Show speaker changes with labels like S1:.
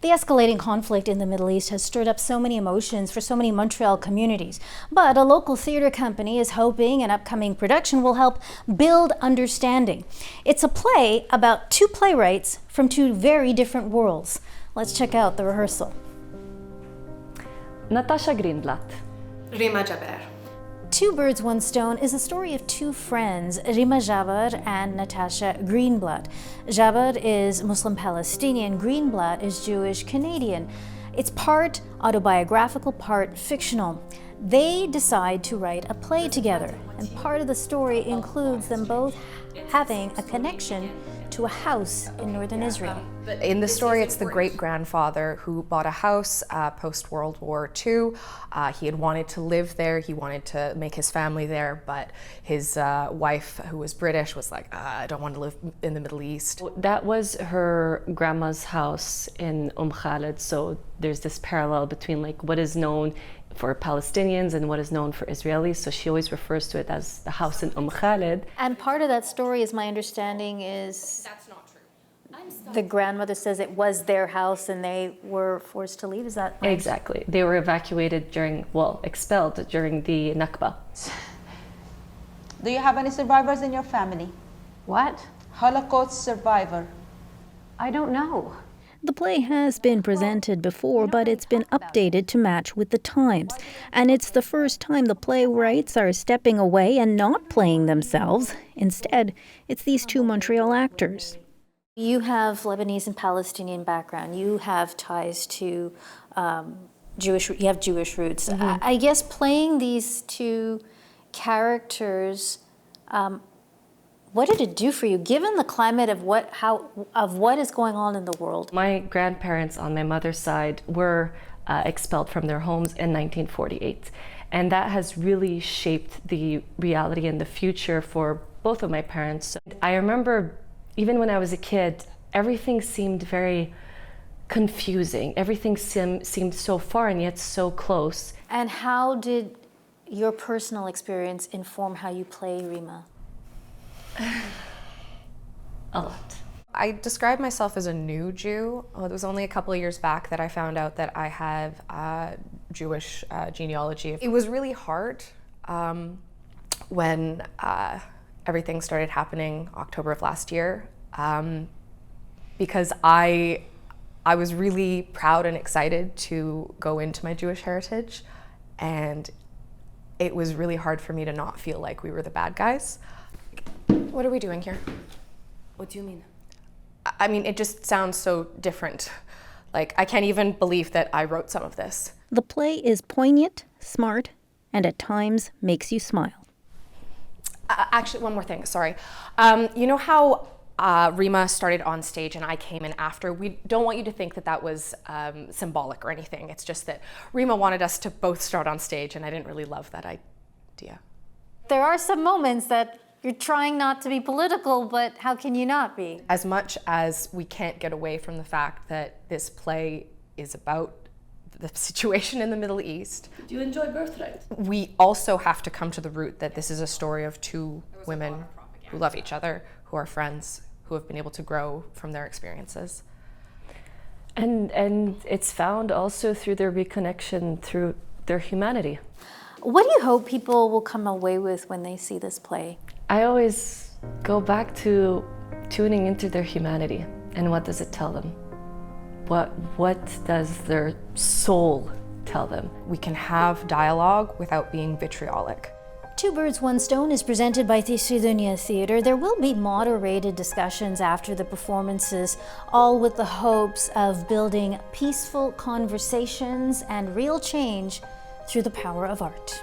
S1: The escalating conflict in the Middle East has stirred up so many emotions for so many Montreal communities. But a local theater company is hoping an upcoming production will help build understanding. It's a play about two playwrights from two very different worlds. Let's check out the rehearsal.
S2: Natasha Greenblatt.
S3: Rima Jaber.
S1: Two Birds, One Stone is a story of two friends, Rima Jaber and Natasha Greenblatt. Jaber is Muslim Palestinian, Greenblatt is Jewish Canadian. It's part autobiographical, part fictional. They decide to write a play together, and part of the story includes them both having a connection to a house in northern Israel.
S4: In the story, it's the great-grandfather who bought a house post-World War II. He had wanted to live there, he wanted to make his family there, but his wife, who was British, was like, I don't want to live in the Middle East.
S2: That was her grandma's house in Khalid, so there's this parallel between like what is known for Palestinians and what is known for Israelis, so she always refers to it as the house in Khalid.
S1: And part of that story, is my understanding, is
S3: That's not true.
S1: the grandmother says it was their house and they were forced to leave. Is that right?
S2: Exactly. They were evacuated expelled during the Nakba.
S5: Do you have any survivors in your family?
S6: What?
S5: Holocaust survivor.
S6: I don't know.
S1: The play has been presented before, but it's been updated to match with the times. And it's the first time the playwrights are stepping away and not playing themselves. Instead, it's these two Montreal actors. You have Lebanese and Palestinian background. You have ties to Jewish roots.
S2: Mm-hmm.
S1: I guess playing these two characters, what did it do for you, given the climate of what is going on in the world?
S2: My grandparents on my mother's side were expelled from their homes in 1948. And that has really shaped the reality and the future for both of my parents. I remember, even when I was a kid, everything seemed very confusing. Everything seemed so far and yet so close.
S1: And how did your personal experience inform how you play Rima?
S2: A lot.
S4: I describe myself as a new Jew. It was only a couple of years back that I found out that I have Jewish genealogy. It was really hard when everything started happening October of last year, because I was really proud and excited to go into my Jewish heritage, and it was really hard for me to not feel like we were the bad guys. What are we doing here?
S3: What do you mean?
S4: I mean, it just sounds so different. Like, I can't even believe that I wrote some of this.
S1: The play is poignant, smart, and at times makes you smile.
S4: Actually, one more thing, sorry. You know how Rima started on stage and I came in after? We don't want you to think that that was symbolic or anything. It's just that Rima wanted us to both start on stage, and I didn't really love that idea.
S1: There are some moments that you're trying not to be political, but how can you not be?
S4: As much as we can't get away from the fact that this play is about the situation in the Middle East,
S3: Do you enjoy Birthright?
S4: we also have to come to the root that this is a story of two women who love each other, who are friends, who have been able to grow from their experiences.
S2: And it's found also through their reconnection, through their humanity.
S1: What do you hope people will come away with when they see this play?
S2: I always go back to tuning into their humanity, and what does it tell them? What does their soul tell them?
S4: We can have dialogue without being vitriolic.
S1: Two Birds, One Stone is presented by Tishridunia Theatre. There will be moderated discussions after the performances, all with the hopes of building peaceful conversations and real change through the power of art.